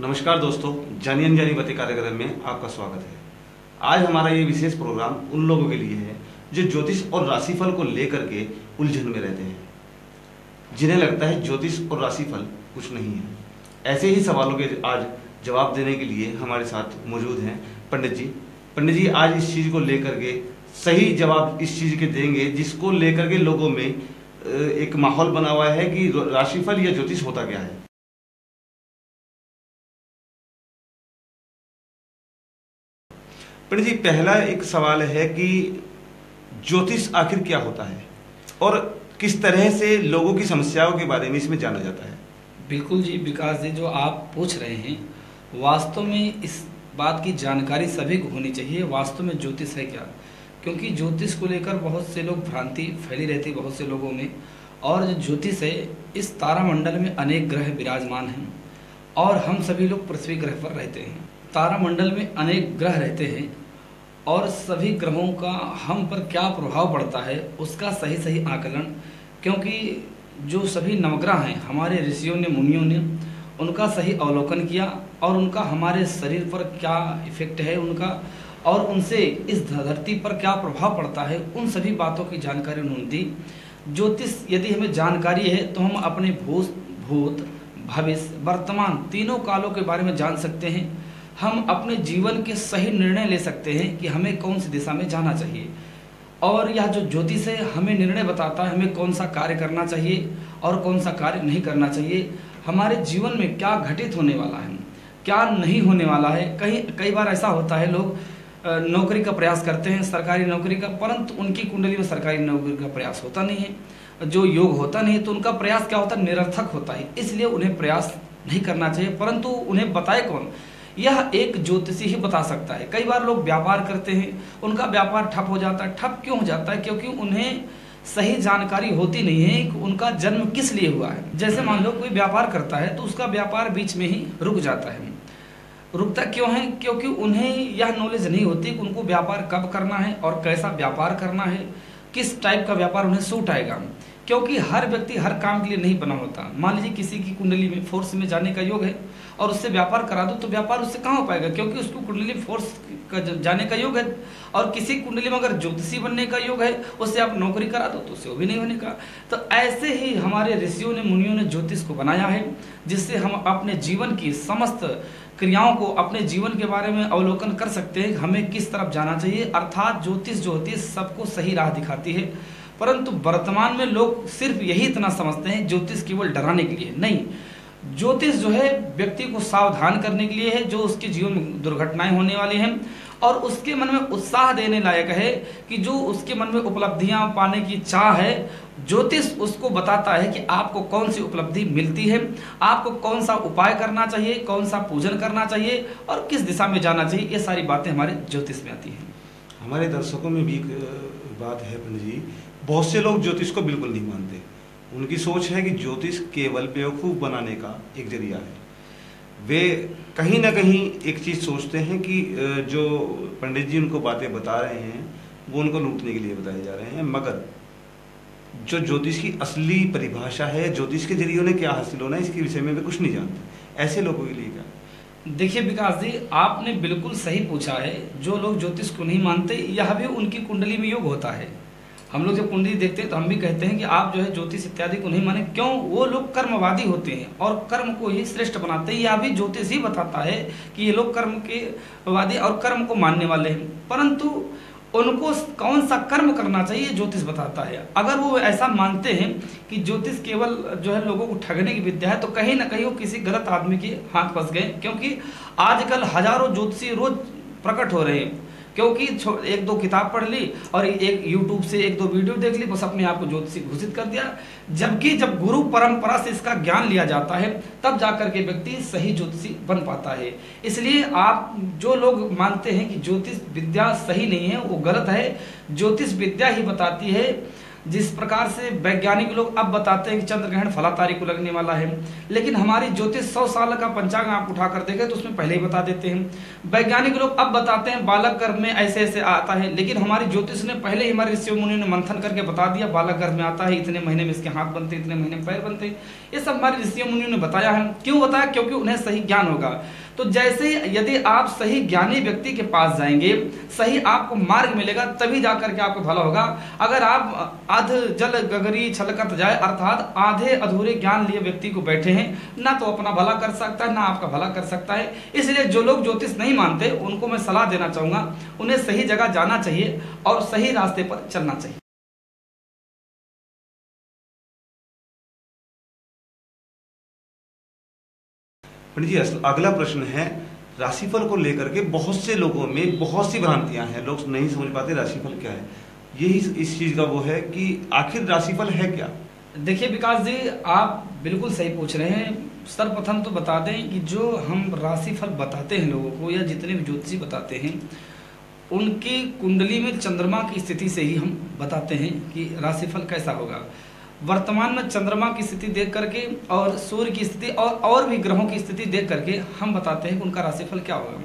नमस्कार दोस्तों, जानी अनजानी बातें कार्यक्रम में आपका स्वागत है। आज हमारा ये विशेष प्रोग्राम उन लोगों के लिए है जो ज्योतिष और राशिफल को लेकर के उलझन में रहते हैं, जिन्हें लगता है ज्योतिष और राशिफल कुछ नहीं है। ऐसे ही सवालों के आज जवाब देने के लिए हमारे साथ मौजूद हैं पंडित जी। पंडित जी आज इस चीज़ को लेकर के सही जवाब इस चीज़ के देंगे जिसको लेकर के लोगों में एक माहौल बना हुआ है कि राशिफल या ज्योतिष होता क्या है। पंडित जी, पहला एक सवाल है कि ज्योतिष आखिर क्या होता है और किस तरह से लोगों की समस्याओं के बारे में इसमें जाना जाता है। बिल्कुल जी विकास जी, जो आप पूछ रहे हैं वास्तव में इस बात की जानकारी सभी को होनी चाहिए। वास्तव में ज्योतिष है क्या, क्योंकि ज्योतिष को लेकर बहुत से लोग भ्रांति फैली रहती है बहुत से लोगों में। और जो ज्योतिष है, इस तारामंडल में अनेक ग्रह विराजमान हैं और हम सभी लोग पृथ्वी ग्रह पर रहते हैं। तारामंडल में अनेक ग्रह रहते हैं और सभी ग्रहों का हम पर क्या प्रभाव पड़ता है उसका सही सही आकलन, क्योंकि जो सभी नवग्रह हैं हमारे ऋषियों ने मुनियों ने उनका सही अवलोकन किया और उनका हमारे शरीर पर क्या इफेक्ट है उनका, और उनसे इस धरती पर क्या प्रभाव पड़ता है, उन सभी बातों की जानकारी उन्होंने दी। ज्योतिष यदि हमें जानकारी है तो हम अपने भूत भविष्य वर्तमान तीनों कालों के बारे में जान सकते हैं। हम अपने जीवन के सही निर्णय ले सकते हैं कि हमें कौन सी दिशा में जाना चाहिए। और यह जो ज्योतिष है हमें निर्णय बताता है हमें कौन सा कार्य करना चाहिए और कौन सा कार्य नहीं करना चाहिए। हमारे जीवन में क्या घटित होने वाला है, क्या नहीं होने वाला है। कई बार ऐसा होता है लोग नौकरी का प्रयास करते हैं, सरकारी नौकरी का, परंतु उनकी कुंडली में सरकारी नौकरी का प्रयास होता नहीं है, जो योग होता नहीं है, तो उनका प्रयास क्या होता है, निरर्थक होता है। इसलिए उन्हें प्रयास नहीं करना चाहिए। परंतु उन्हें बताए कौन, यह एक ज्योतिषी ही बता सकता है। कई बार लोग व्यापार करते हैं, उनका व्यापार ठप हो जाता है। ठप क्यों हो जाता है, क्योंकि उन्हें सही जानकारी होती नहीं है कि उनका जन्म किस लिए हुआ है। जैसे मान लो कोई व्यापार करता है तो उसका व्यापार बीच में ही रुक जाता है। रुकता क्यों है, क्योंकि उन्हें यह नॉलेज नहीं होती कि उनको व्यापार कब करना है और कैसा व्यापार करना है, किस टाइप का व्यापार उन्हें सूट आएगा। क्योंकि हर व्यक्ति हर काम के लिए नहीं बना होता। मान लीजिए किसी की कुंडली में फोर्स में जाने का योग है और उससे व्यापार करा दो तो व्यापार उससे कहाँ हो पाएगा, क्योंकि उसको कुंडली फोर्स का जाने का योग है। और किसी कुंडली में अगर ज्योतिषी बनने का योग है उससे आप नौकरी करा दो तो उससे वो भी नहीं होने का। तो ऐसे ही हमारे ऋषियों ने मुनियों ने ज्योतिष को बनाया है, जिससे हम अपने जीवन की समस्त क्रियाओं को अपने जीवन के बारे में अवलोकन कर सकते हैं, हमें किस तरफ जाना चाहिए। अर्थात ज्योतिष जो होती है सबको सही राह दिखाती है। परंतु वर्तमान में लोग सिर्फ यही इतना समझते हैं ज्योतिष केवल डराने के लिए नहीं, ज्योतिष जो है व्यक्ति को सावधान करने के लिए है। जो उसके जीवन में दुर्घटनाएं होने वाली हैं और उसके मन में उत्साह देने लायक है कि जो उसके मन में उपलब्धियां पाने की चाह है, ज्योतिष उसको बताता है कि आपको कौन सी उपलब्धि मिलती है, आपको कौन सा उपाय करना चाहिए, कौन सा पूजन करना चाहिए और किस दिशा में जाना चाहिए। ये सारी बातें हमारे ज्योतिष में आती हैं। हमारे दर्शकों में भी एक बात है पंडित जी, बहुत से लोग ज्योतिष को बिल्कुल नहीं मानते। उनकी सोच है कि ज्योतिष केवल बेवकूफ़ बनाने का एक जरिया है। वे कहीं ना कहीं एक चीज़ सोचते हैं कि जो पंडित जी उनको बातें बता रहे हैं वो उनको लूटने के लिए बताए जा रहे हैं, मगर जो ज्योतिष की असली परिभाषा है, ज्योतिष के जरिए उन्हें क्या हासिल होना है, इसके विषय में वे कुछ नहीं जानते। ऐसे लोगों के लिए क्या? देखिए विकास जी, आपने बिल्कुल सही पूछा है। जो लोग ज्योतिष को नहीं मानते, यह भी उनकी कुंडली में योग होता है। हम लोग जब कुंडली देखते हैं तो हम भी कहते हैं कि आप जो है ज्योतिष इत्यादि को नहीं माने। क्यों? वो लोग कर्मवादी होते हैं और कर्म को ही श्रेष्ठ बनाते हैं। यह भी ज्योतिष ही बताता है कि ये लोग कर्म के वादी और कर्म को मानने वाले हैं, परंतु उनको कौन सा कर्म करना चाहिए ज्योतिष बताता है। अगर वो ऐसा मानते हैं कि ज्योतिष केवल जो है लोगों को ठगने की विद्या है, तो कहीं ना कहीं वो किसी गलत आदमी के हाथ फंस गए। क्योंकि आजकल हजारों ज्योतिषी रोज प्रकट हो रहे हैं, क्योंकि एक दो किताब पढ़ ली और एक यूट्यूब से एक दो वीडियो देख ली, बस अपने आप को ज्योतिषी घोषित कर दिया। जबकि जब गुरु परंपरा से इसका ज्ञान लिया जाता है तब जाकर के व्यक्ति सही ज्योतिषी बन पाता है। इसलिए आप जो लोग मानते हैं कि ज्योतिष विद्या सही नहीं है, वो गलत है। ज्योतिष विद्या ही बताती है जिस प्रकार से वैज्ञानिक लोग अब बताते हैं कि चंद्र ग्रहण फला तारीख को लगने वाला है, लेकिन हमारी ज्योतिष 100 साल का पंचांग आप उठाकर देखें तो उसमें पहले ही बता देते हैं। वैज्ञानिक लोग अब बताते हैं बालक गर्भ में ऐसे ऐसे आता है, लेकिन हमारी ज्योतिष ने पहले ही, हमारे ऋषि मुनियों ने मंथन करके बता दिया बालक गर्भ में आता है, इतने महीने में इसके हाथ बनते, इतने महीने में पैर बनते। ये सब हमारे ऋषि मुनियों ने बताया है। क्यों बताया? क्योंकि उन्हें सही ज्ञान होगा। तो जैसे यदि आप सही ज्ञानी व्यक्ति के पास जाएंगे, सही आपको मार्ग मिलेगा, तभी जाकर के आपको भला होगा। अगर आप अध जल गगरी छलकत जाए, अर्थात आधे अधूरे ज्ञान लिए व्यक्ति को बैठे हैं, ना तो अपना भला कर सकता है, ना आपका भला कर सकता है। इसलिए जो लोग ज्योतिष नहीं मानते उनको मैं सलाह देना चाहूंगा, उन्हें सही जगह जाना चाहिए और सही रास्ते पर चलना चाहिए। पंडित जी, अगला प्रश्न है, राशिफल को लेकर के बहुत से लोगों में बहुत सी भ्रांतियां हैं, लोग नहीं समझ पाते राशिफल क्या है। यही इस चीज का वो है कि आखिर राशिफल है क्या? देखिए विकास जी, आप बिल्कुल सही पूछ रहे हैं। सर्वप्रथम तो बता दें कि जो हम राशिफल बताते हैं लोगों को, या जितने भी ज्योतिषी बताते हैं, उनकी कुंडली में चंद्रमा की स्थिति से ही हम बताते हैं कि राशिफल कैसा होगा। वर्तमान में चंद्रमा की स्थिति देख करके और सूर्य की स्थिति और भी ग्रहों की स्थिति देख करके हम बताते हैं कि उनका राशिफल क्या होगा।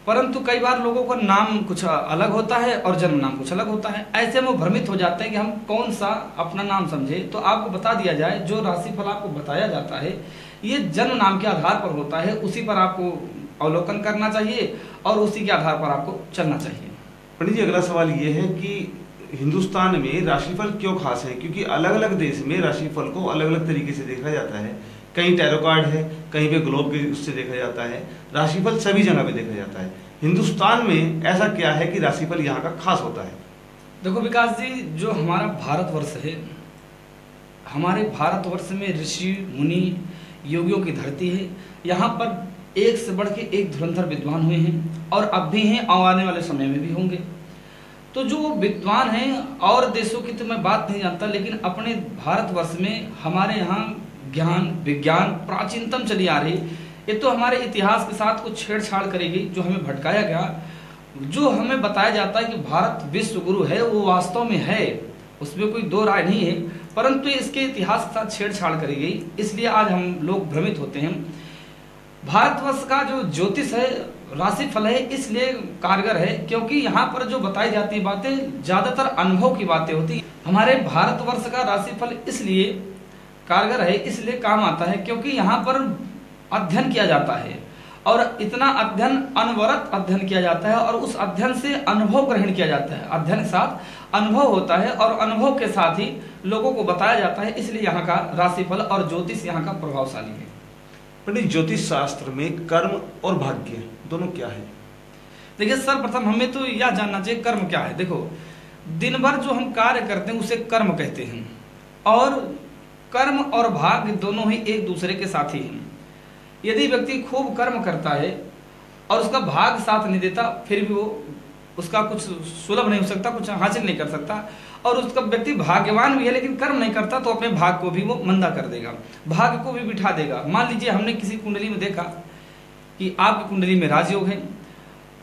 परंतु कई बार लोगों का नाम कुछ अलग होता है और जन्म नाम कुछ अलग होता है। ऐसे में वो भ्रमित हो जाते हैं कि हम कौन सा अपना नाम समझे। तो आपको बता दिया जाए, जो राशिफल आपको बताया जाता है ये जन्म नाम के आधार पर होता है, उसी पर आपको अवलोकन करना चाहिए और उसी के आधार पर आपको चलना चाहिए। पंडित जी, अगला सवाल ये है कि हिंदुस्तान में राशिफल क्यों खास है? क्योंकि अलग अलग देश में राशिफल को अलग अलग तरीके से देखा जाता है। कहीं टैरो कार्ड है, कहीं पे ग्लोब के उससे देखा जाता है। राशिफल सभी जगह पे देखा जाता है। हिंदुस्तान में ऐसा क्या है कि राशिफल यहाँ का खास होता है? देखो विकास जी, जो हमारा भारतवर्ष है, हमारे भारतवर्ष में ऋषि मुनि योगियों की धरती है। यहाँ पर एक से बढ़ के एक धुरंधर विद्वान हुए हैं और अब भी हैं, और आने वाले समय में भी होंगे। तो जो विद्वान हैं, और देशों की तो मैं बात नहीं जानता, लेकिन अपने भारतवर्ष में हमारे यहाँ ज्ञान विज्ञान प्राचीनतम चली आ रही। ये तो हमारे इतिहास के साथ कुछ छेड़छाड़ करेगी, जो हमें भटकाया गया। जो हमें बताया जाता है कि भारत विश्व गुरु है, वो वास्तव में है, उसमें कोई दो राय नहीं है, परंतु इसके इतिहास के साथ छेड़छाड़ करी गई, इसलिए आज हम लोग भ्रमित होते हैं। भारतवर्ष का जो ज्योतिष है, राशिफल है, इसलिए कारगर है क्योंकि यहाँ पर जो बताई जाती बातें ज्यादातर अनुभव की बातें होती हैं। हमारे भारतवर्ष का राशिफल इसलिए कारगर है, इसलिए काम आता है क्योंकि यहाँ पर अध्ययन किया जाता है, और इतना अध्ययन अनवरत अध्ययन किया जाता है, और उस अध्ययन से अनुभव ग्रहण किया जाता है। अध्ययन के साथ अनुभव होता है और अनुभव के साथ ही लोगों को बताया जाता है, इसलिए यहाँ का राशिफल और ज्योतिष यहाँ का प्रभावशाली है। पंडित, ज्योतिष शास्त्र में कर्म और भाग्य दोनों क्या है? देखिए, सर्वप्रथम हमें तो यह जानना चाहिए कर्म क्या है। देखो, दिन भर जो हम कार्य करते हैं उसे कर्म कहते हैं, और कर्म और भाग्य दोनों ही एक दूसरे के साथी हैं। यदि व्यक्ति खूब कर्म करता है और उसका भाग्य साथ नहीं देता, फिर भी वो उसका कुछ सुलभ नहीं हो सकता, कुछ हासिल नहीं कर सकता। और उसका व्यक्ति भाग्यवान भी है लेकिन कर्म नहीं करता, तो अपने भाग्य को भी वो मंदा कर देगा, भाग्य को भी बिठा देगा। मान लीजिए हमने किसी कुंडली में देखा कि आपकी कुंडली में राजयोग है,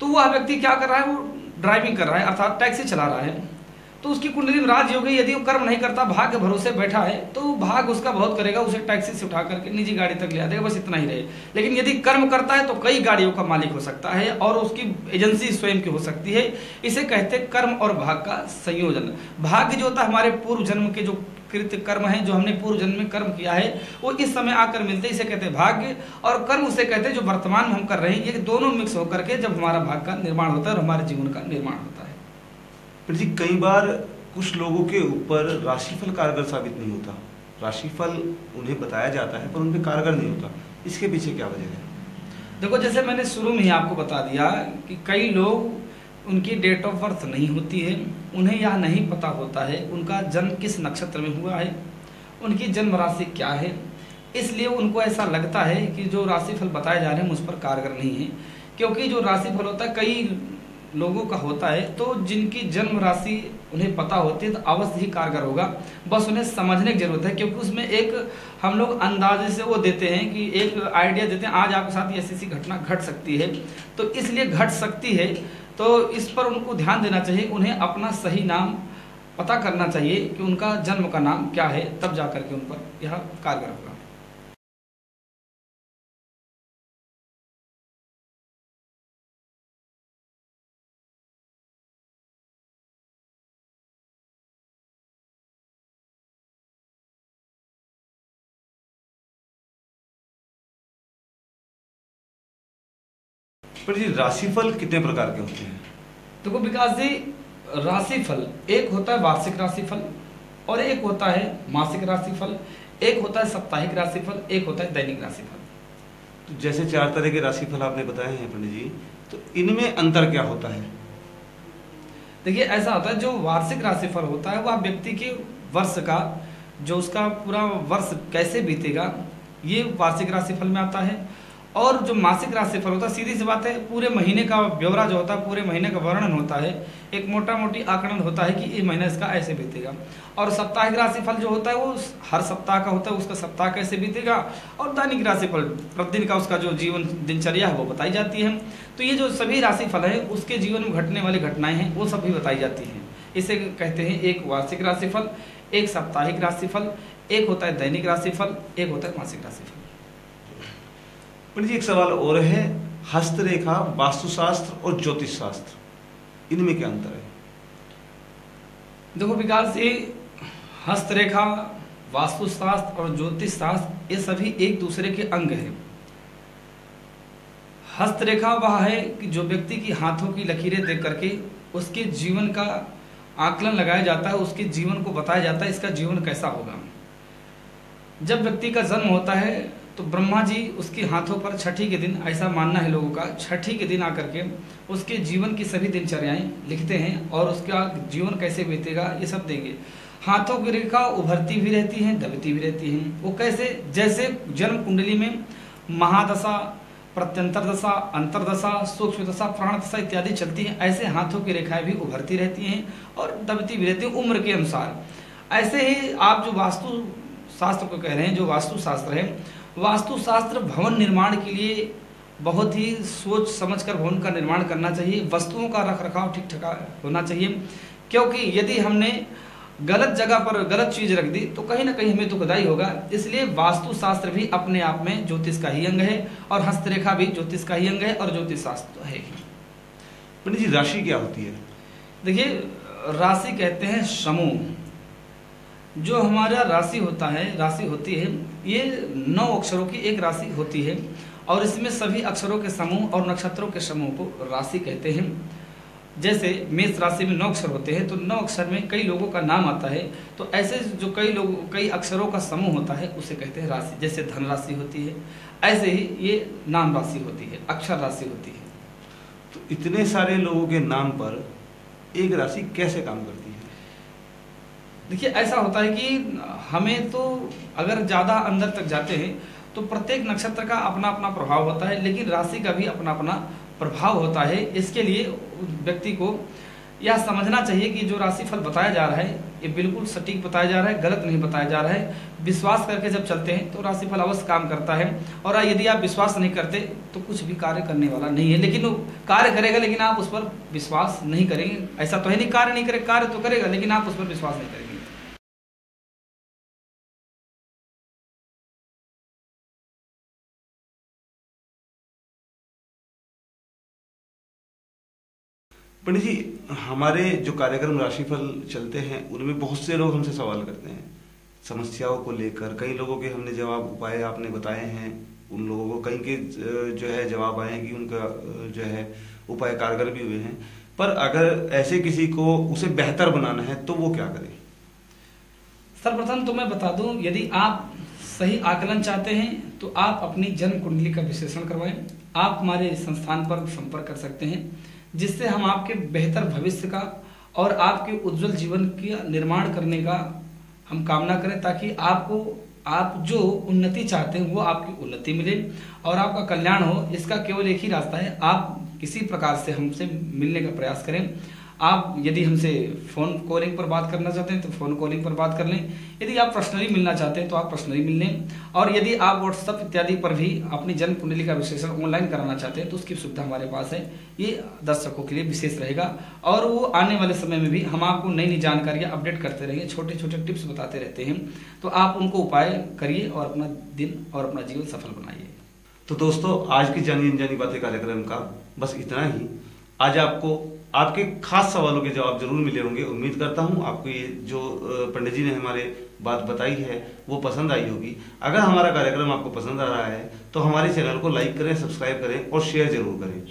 तो वह व्यक्ति क्या कर रहा है, वो ड्राइविंग कर रहा है, अर्थात टैक्सी चला रहा है, तो उसकी कुंडली में राजयोग है। यदि वो कर्म नहीं करता, भाग्य भरोसे बैठा है, तो भाग्य उसका बहुत करेगा, उसे टैक्सी से उठा करके निजी गाड़ी तक ले आ देगा, बस इतना ही रहे। लेकिन यदि कर्म करता है तो कई गाड़ियों का मालिक हो सकता है, और उसकी एजेंसी स्वयं की हो सकती है। इसे कहते हैं कर्म और भाग्य का संयोजन। भाग्य जो होता है हमारे पूर्व जन्म के जो कृत कर्म है, जो हमने पूर्व जन्म में कर्म किया है, वो इस समय आकर मिलते हैं, इसे कहते हैं भाग्य। और कर्म उसे कहते हैं जो वर्तमान में हम कर रहे हैं। ये दोनों मिक्स होकर के जब हमारा भाग्य का निर्माण होता है और हमारे जीवन का निर्माण होता है। जी, कई बार कुछ लोगों के ऊपर राशिफल कारगर साबित नहीं होता। राशिफल उन्हें बताया जाता है पर उन पर कारगर नहीं होता, इसके पीछे क्या वजह है? देखो, जैसे मैंने शुरू में ही आपको बता दिया कि कई लोग, उनकी डेट ऑफ बर्थ नहीं होती है, उन्हें यह नहीं पता होता है उनका जन्म किस नक्षत्र में हुआ है, उनकी जन्म राशि क्या है, इसलिए उनको ऐसा लगता है कि जो राशिफल बताए जा रहे हैं मुझ पर कारगर नहीं है। क्योंकि जो राशिफल होता है कई लोगों का होता है, तो जिनकी जन्म राशि उन्हें पता होती है तो अवश्य ही कारगर होगा, बस उन्हें समझने की जरूरत है। क्योंकि उसमें एक हम लोग अंदाजे से वो देते हैं कि एक आइडिया देते हैं, आज आपके साथ ऐसी घटना घट सकती है, तो इसलिए घट सकती है, तो इस पर उनको ध्यान देना चाहिए। उन्हें अपना सही नाम पता करना चाहिए कि उनका जन्म का नाम क्या है, तब जाकर के उन पर यह कारगर होगा। पर जी राशिफल कितने प्रकार के होते हैं? देखो विकास जी, राशिफल एक होता है वार्षिक राशिफल, और एक होता है मासिक राशिफल, एक होता है साप्ताहिक राशिफल, एक होता है दैनिक राशिफल। तो जैसे 4 तरह के राशिफल आपने बताए हैं पंडित जी, तो इनमें अंतर क्या होता है? देखिए ऐसा होता है, जो वार्षिक राशिफल होता है वह व्यक्ति के वर्ष का, जो उसका पूरा वर्ष कैसे बीतेगा, ये वार्षिक राशिफल में आता है। और जो मासिक राशिफल होता है, सीधी सी बात है, पूरे महीने का ब्यौरा जो होता है, पूरे महीने का वर्णन होता है, एक मोटा मोटी आकलन होता है कि ये महीना इसका ऐसे बीतेगा। और साप्ताहिक राशिफल जो होता है वो हर सप्ताह का होता है, उसका सप्ताह कैसे बीतेगा। और दैनिक राशिफल प्रतिदिन का उसका जो जीवन दिनचर्या है वो बताई जाती है। तो ये जो सभी राशिफल है उसके जीवन में घटने वाली घटनाएं हैं वो सब भी बताई जाती हैं। इसे कहते हैं एक वार्षिक राशिफल, एक साप्ताहिक राशिफल, एक होता है दैनिक राशिफल, एक होता है मासिक राशिफल। पंडित जी एक सवाल और है, हस्तरेखा, वास्तुशास्त्र और ज्योतिष शास्त्र, इनमें क्या अंतर है? देखो विकास, ये हस्तरेखा, वास्तुशास्त्र और ज्योतिष शास्त्र ये सभी एक दूसरे के अंग हैं। हस्तरेखा वह है कि जो व्यक्ति की हाथों की लकीरें देख करके उसके जीवन का आकलन लगाया जाता है, उसके जीवन को बताया जाता है इसका जीवन कैसा होगा। जब व्यक्ति का जन्म होता है तो ब्रह्मा जी उसके हाथों पर छठी के दिन, ऐसा मानना है लोगों का, छठी के दिन आकर के उसके जीवन की सभी दिनचर्याएं लिखते हैं और उसका जीवन कैसे बीतेगा ये सब देंगे। हाथों की रेखा उभरती भी रहती हैं, दबती भी रहती हैं। वो कैसे, जैसे जन्म कुंडली में महादशा, प्रत्यंतर दशा, अंतरदशा, सूक्ष्म दशा, प्राण दशा इत्यादि चलती हैं, ऐसे हाथों की रेखाएं भी उभरती रहती हैं और दबती भी रहती हैं उम्र के अनुसार। ऐसे ही आप जो वास्तु शास्त्र को कह रहे हैं, जो वास्तु शास्त्र है, वास्तुशास्त्र भवन निर्माण के लिए बहुत ही सोच समझकर भवन का निर्माण करना चाहिए। वस्तुओं का रख रखाव ठीक ठाक होना चाहिए, क्योंकि यदि हमने गलत जगह पर गलत चीज रख दी तो कहीं ना कहीं हमें दुखदाई होगा। इसलिए वास्तुशास्त्र भी अपने आप में ज्योतिष का ही अंग है और हस्तरेखा भी ज्योतिष का ही अंग है और ज्योतिष शास्त्र है ही। पंडित जी राशि क्या होती है? देखिए राशि कहते हैं समूह। जो हमारा राशि होता है, राशि होती है, ये 9 अक्षरों की एक राशि होती है और इसमें सभी अक्षरों के समूह और नक्षत्रों के समूह को राशि कहते हैं। जैसे मेष राशि में 9 अक्षर होते हैं तो 9 अक्षर में कई लोगों का नाम आता है, तो ऐसे जो कई अक्षरों का समूह होता है उसे कहते हैं राशि। जैसे धन राशि होती है, ऐसे ही ये नाम राशि होती है, अक्षर राशि होती है। तो इतने सारे लोगों के नाम पर एक राशि कैसे काम करती है? देखिए ऐसा होता है कि हमें तो अगर ज़्यादा अंदर तक जाते हैं तो प्रत्येक नक्षत्र का अपना अपना प्रभाव होता है, लेकिन राशि का भी अपना अपना प्रभाव होता है। इसके लिए व्यक्ति को यह समझना चाहिए कि जो राशिफल बताया जा रहा है ये बिल्कुल सटीक बताया जा रहा है, गलत नहीं बताया जा रहा है। विश्वास करके जब चलते हैं तो राशिफल अवश्य काम करता है, और यदि आप विश्वास नहीं करते तो कुछ भी कार्य करने वाला नहीं है। लेकिन वो कार्य करेगा लेकिन आप उस पर विश्वास नहीं करेंगे। ऐसा तो है नहीं कार्य नहीं करेगा, कार्य तो करेगा लेकिन आप उस पर विश्वास नहीं करेंगे। पंडित जी हमारे जो कार्यक्रम राशिफल चलते हैं उनमें बहुत से लोग हमसे सवाल करते हैं समस्याओं को लेकर। कई लोगों के हमने जवाब उपाय आपने बताए हैं, उन लोगों को कई के जो है जवाब आए हैं कि उनका जो है उपाय कारगर भी हुए हैं। पर अगर ऐसे किसी को उसे बेहतर बनाना है तो वो क्या करे? सर्वप्रथम तो मैं बता दूं, यदि आप सही आकलन चाहते हैं तो आप अपनी जन्म कुंडली का विश्लेषण करवाएं। आप हमारे संस्थान पर संपर्क कर सकते हैं, जिससे हम आपके बेहतर भविष्य का और आपके उज्जवल जीवन का निर्माण करने का हम कामना करें, ताकि आप जो उन्नति चाहते हैं वो आपकी उन्नति मिले और आपका कल्याण हो। इसका केवल एक ही रास्ता है, आप किसी प्रकार से हमसे मिलने का प्रयास करें। आप यदि हमसे फ़ोन कॉलिंग पर बात करना चाहते हैं तो फ़ोन कॉलिंग पर बात कर लें, यदि आप पर्सनली मिलना चाहते हैं तो आप पर्सनली मिल लें, और यदि आप व्हाट्सएप इत्यादि पर भी अपनी जन्म कुंडली का विश्लेषण ऑनलाइन कराना चाहते हैं तो उसकी सुविधा हमारे पास है। ये दर्शकों के लिए विशेष रहेगा, और वो आने वाले समय में भी हम आपको नई नई जानकारियाँ अपडेट करते रहेंगे, छोटे छोटे टिप्स बताते रहते हैं, तो आप उनको उपाय करिए और अपना दिन और अपना जीवन सफल बनाइए। तो दोस्तों, आज की जानी अनजानी बातें कार्यक्रम का बस इतना ही। आज आपको आपके खास सवालों के जवाब जरूर मिले होंगे। उम्मीद करता हूँ आपको ये जो पंडित जी ने हमारे बात बताई है वो पसंद आई होगी। अगर हमारा कार्यक्रम आपको पसंद आ रहा है तो हमारे चैनल को लाइक करें, सब्सक्राइब करें और शेयर जरूर करें।